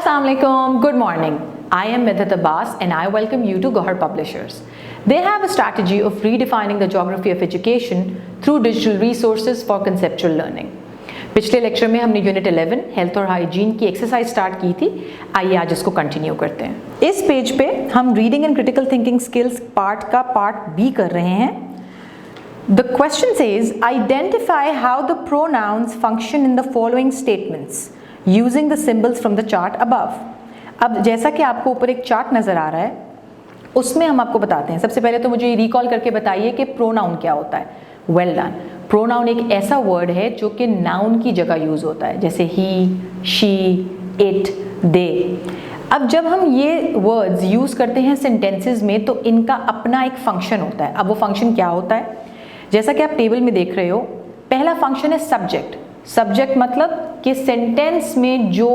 Assalamu alaikum, good morning. I am Medhat Abbas and I welcome you to Gohar Publishers. They have a strategy of redefining the geography of education through digital resources for conceptual learning. पिछले lecture में हमने unit 11 health और hygiene की exercise start की थी। आइए आज इसको कंटिन्यू करते हैं। इस पेज पे हम reading and critical thinking skills part का पार्ट बी कर रहे हैं। The question says, identify how the pronouns function in the following statements using the symbols from the chart above. अब जैसा कि आपको ऊपर एक चार्ट नज़र आ रहा है, उसमें हम आपको बताते हैं। सबसे पहले तो मुझे रिकॉल करके बताइए कि प्रोनाउन क्या होता है। Well done. प्रोनाउन एक ऐसा वर्ड है जो कि नाउन की जगह यूज़ होता है, जैसे ही, शी, इट, दे। अब जब हम ये वर्ड्स यूज़ करते हैं सेंटेंसेस में तो इनका अपना एक फंक्शन होता है। अब वो फंक्शन क्या होता है? जैसा कि आप टेबल में देख रहे हो, पहला फंक्शन है सब्जेक्ट। सब्जेक्ट मतलब कि सेंटेंस में जो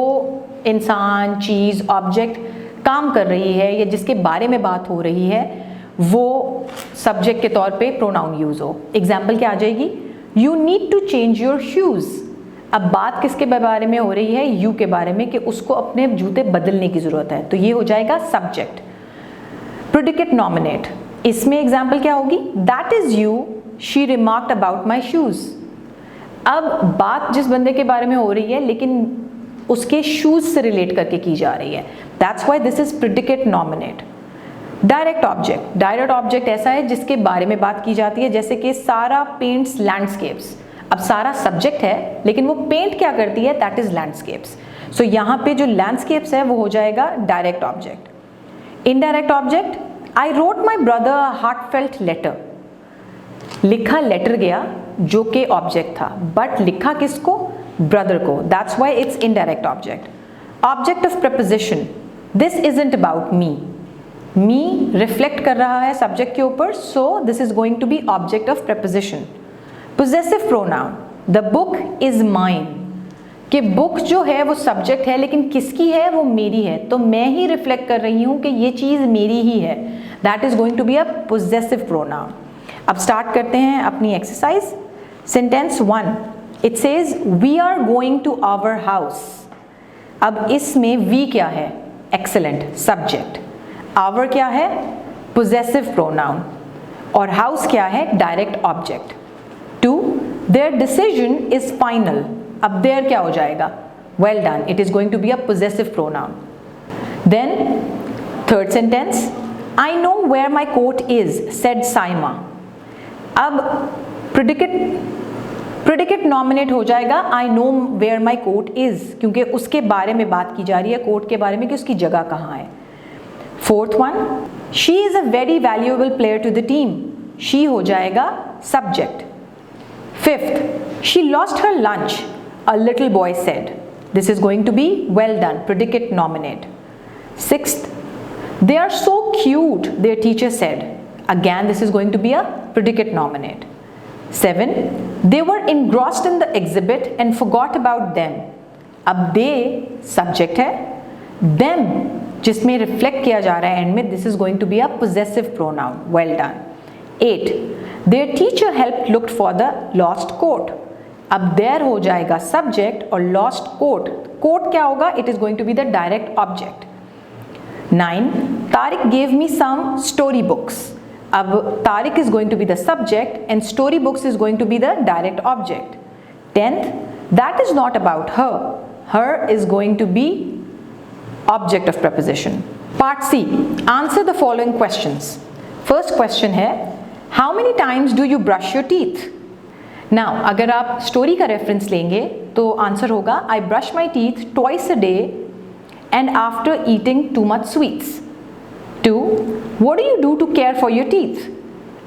इंसान, चीज़, ऑब्जेक्ट काम कर रही है या जिसके बारे में बात हो रही है वो सब्जेक्ट के तौर पे प्रोनाउन यूज़ हो। एग्जाम्पल क्या आ जाएगी? You need to change your shoes. अब बात किसके बारे में हो रही है? यू के बारे में, कि उसको अपने जूते बदलने की ज़रूरत है, तो ये हो जाएगा सब्जेक्ट। प्रेडिकेट नॉमिनेट, इसमें एग्जाम्पल क्या होगी? That is you, she remarked about my shoes. अब बात जिस बंदे के बारे में हो रही है लेकिन उसके शूज़ से रिलेट करके की जा रही है, that's why this is predicate nominate. Direct object, direct object ऐसा है जिसके बारे में बात की जाती है, जैसे कि सारा पेंट्स लैंडस्केप्स। अब सारा सब्जेक्ट है लेकिन वो पेंट क्या करती है? That is landscapes. सो यहाँ पे जो लैंडस्केप्स है वो हो जाएगा direct object. Indirect object, I wrote my brother a heartfelt letter. लिखा लेटर गया जो कि ऑब्जेक्ट था, बट लिखा किसको? ब्रदर को। That's why it's indirect object. Object of preposition, this isn't about me. Me reflect कर रहा है सब्जेक्ट के ऊपर, so this is going to be object of preposition. Possessive pronoun, the book is mine. कि book जो है वो subject है लेकिन किसकी है? वो मेरी है, तो मैं ही रिफ्लेक्ट कर रही हूँ कि ये चीज़ मेरी ही है। That is going to be a possessive pronoun. अब स्टार्ट करते हैं अपनी exercise. Sentence 1, it says we are going to our house. अब इसमें वी क्या है? Excellent, subject. आवर क्या है? Possessive pronoun. और हाउस क्या है? Direct object. 2, their decision is final. अब देयर क्या हो जाएगा? Well done, it is going to be a possessive pronoun. Then third sentence, I know where my coat is, said Saima. अब प्रेडिकेट नॉमिनेट हो जाएगा I know where my coat is, क्योंकि उसके बारे में बात की जा रही है, कोट के बारे में, कि उसकी जगह कहाँ है। Fourth one, she is a very valuable player to the team. She हो जाएगा subject. Fifth, she lost her lunch, a little boy said. This is going to be well done, predicate nominate. Sixth, they are so cute, their teacher said. Again, this is going to be a predicate nominate. 7, they were engrossed in the exhibit and forgot about them. अब they subject है, them जिसमें reflect किया जा रहा है and में, this is going to be a possessive pronoun. Well done. 8, their teacher helped looked for the lost coat. अब there हो जाएगा subject और lost coat. Coat क्या होगा? It is going to be the direct object. 9, Tariq gave me some story books. अब Tariq is going to be the subject and story books is going to be the direct object. 10th, that is not about her. Her is going to be object of preposition. Part C, answer the following questions. First question है, how many times do you brush your teeth? Now, अगर आप story का reference लेंगे तो answer होगा I brush my teeth twice a day and after eating too much sweets. 2, what do you do to care for your teeth?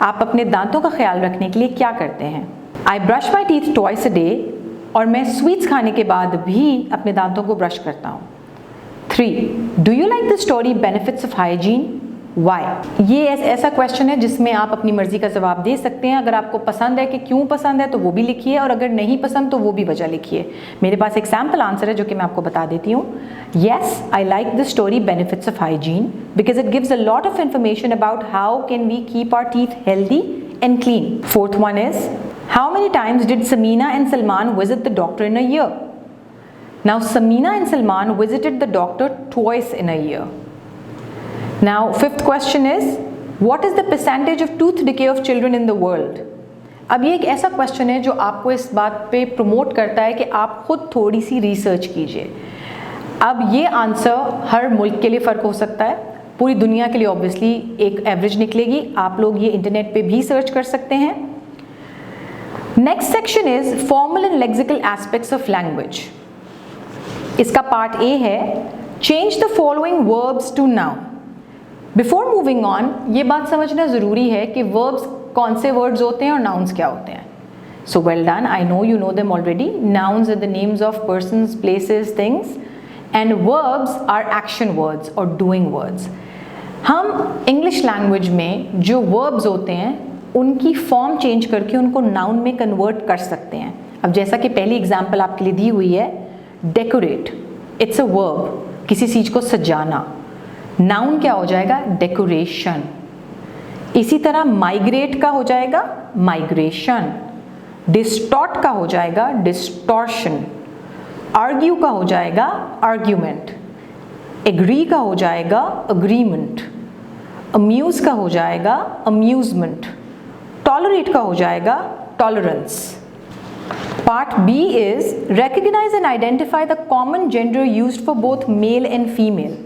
आप अपने दांतों का ख्याल रखने के लिए क्या करते हैं? I brush my teeth twice a day, और मैं स्वीट्स खाने के बाद भी अपने दांतों को ब्रश करता हूँ। 3, do you like the story benefits of hygiene? Why? ये ऐसा क्वेश्चन है जिसमें आप अपनी मर्जी का जवाब दे सकते हैं। अगर आपको पसंद है कि क्यों पसंद है तो वो भी लिखिए, और अगर नहीं पसंद तो वो भी वजह लिखिए। मेरे पास एक सैम्पल आंसर है जो कि मैं आपको बता देती हूँ। Yes, I like the story benefits of hygiene because it gives a lot of information about how can we keep our teeth healthy and clean. Fourth one is, how many times did Samina and Salman visit the doctor in a year? Now, Samina and Salman visited the doctor twice in a year. Now, fifth question is, what is the percentage of tooth decay of children in the world? अब ये एक ऐसा question है जो आपको इस बात पे प्रमोट करता है कि आप खुद थोड़ी सी रिसर्च कीजिए। अब ये आंसर हर मुल्क के लिए फ़र्क हो सकता है, पूरी दुनिया के लिए ऑब्वियसली एक एवरेज निकलेगी। आप लोग ये इंटरनेट पे भी सर्च कर सकते हैं। Next section is formal and lexical aspects of language. इसका पार्ट ए है, change the following verbs to noun. Before moving on, ये बात समझना ज़रूरी है कि वर्ब्स कौन से वर्ड्स होते हैं और नाउन्स क्या होते हैं। So well done, I know you know them already. Nouns are the names of persons, places, things, and verbs are action words और डूइंग वर्ड्स। हम इंग्लिश लैंग्वेज में जो वर्ब्स होते हैं उनकी फॉर्म चेंज करके उनको नाउन में कन्वर्ट कर सकते हैं। अब जैसा कि पहली एग्जांपल आपके लिए दी हुई है, डेकोरेट, इट्स अ वर्ब, किसी चीज़ को सजाना। नाउन क्या हो जाएगा? डेकोरेशन। इसी तरह माइग्रेट का हो जाएगा माइग्रेशन, डिस्टॉर्ट का हो जाएगा डिस्टॉर्शन, आर्ग्यू का हो जाएगा आर्ग्यूमेंट, एग्री का हो जाएगा अग्रीमेंट, अम्यूज का हो जाएगा अम्यूजमेंट, टॉलरेट का हो जाएगा tolerance. Part B is recognize and identify the common gender used for both male and female.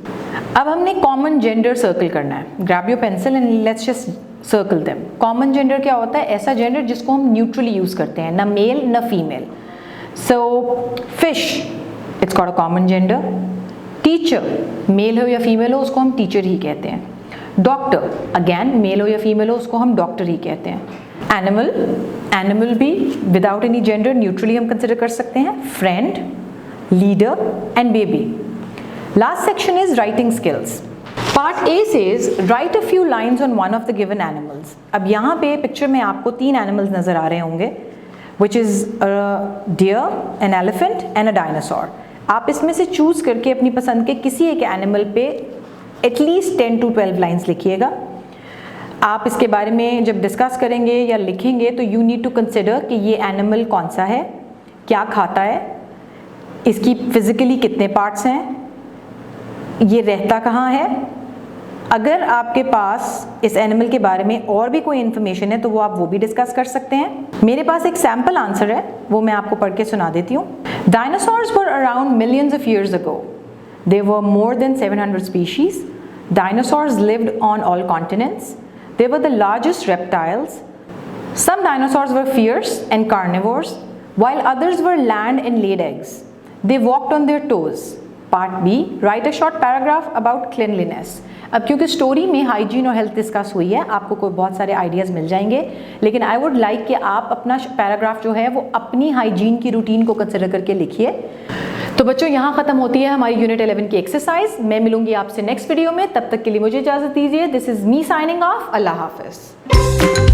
अब हमने कॉमन जेंडर सर्कल करना है। Grab your pencil and let's just circle them. Common gender क्या होता है? ऐसा जेंडर जिसको हम न्यूट्रली यूज करते हैं, ना मेल ना female. So fish, it's called a common gender. Teacher, male हो या फीमेल हो उसको हम टीचर ही कहते हैं। डॉक्टर, अगेन मेल हो या फीमेल हो उसको हम डॉक्टर ही कहते हैं। एनिमल, एनिमल भी विदाउट एनी जेंडर न्यूट्रली हम कंसिडर कर सकते हैं। Friend, leader and baby. Last section is writing skills. Part A says write a few lines on one of the given animals. अब यहाँ पे पिक्चर में आपको 3 एनिमल्स नज़र आ रहे होंगे, which is a deer, an elephant and a dinosaur. आप इसमें से चूज करके अपनी पसंद के किसी एक एनिमल पे एटलीस्ट 10 to 12 लाइन्स लिखिएगा। आप इसके बारे में जब डिस्कस करेंगे या लिखेंगे तो यू नीड टू कंसिडर कि ये एनिमल कौन सा है, क्या खाता है, इसकी फिजिकली कितने पार्ट्स हैं, ये रहता कहाँ है। अगर आपके पास इस एनिमल के बारे में और भी कोई इन्फॉर्मेशन है तो वो आप वो भी डिस्कस कर सकते हैं। मेरे पास एक सैम्पल आंसर है, वो मैं आपको पढ़ के सुना देती हूँ। Dinosaurs were around millions of years ago. They were more than 700 species. Dinosaurs lived on all continents. They were the largest reptiles. Some dinosaurs were fierce and carnivores while others were land and laid eggs. They walked on their toes. Part B, write a short paragraph about cleanliness. अब क्योंकि story में hygiene और health discuss हुई है, आपको कोई बहुत सारे आइडियाज़ मिल जाएंगे, लेकिन आई वुड लाइक कि आप अपना पैराग्राफ जो है वो अपनी हाइजीन की रूटीन को कंसिडर करके लिखिए। तो बच्चों, यहाँ ख़त्म होती है हमारी यूनिट 11 की एक्सरसाइज। मैं मिलूंगी आपसे नेक्स्ट वीडियो में, तब तक के लिए मुझे इजाज़त दीजिए। This is me signing off. अल्लाह हाफिज़।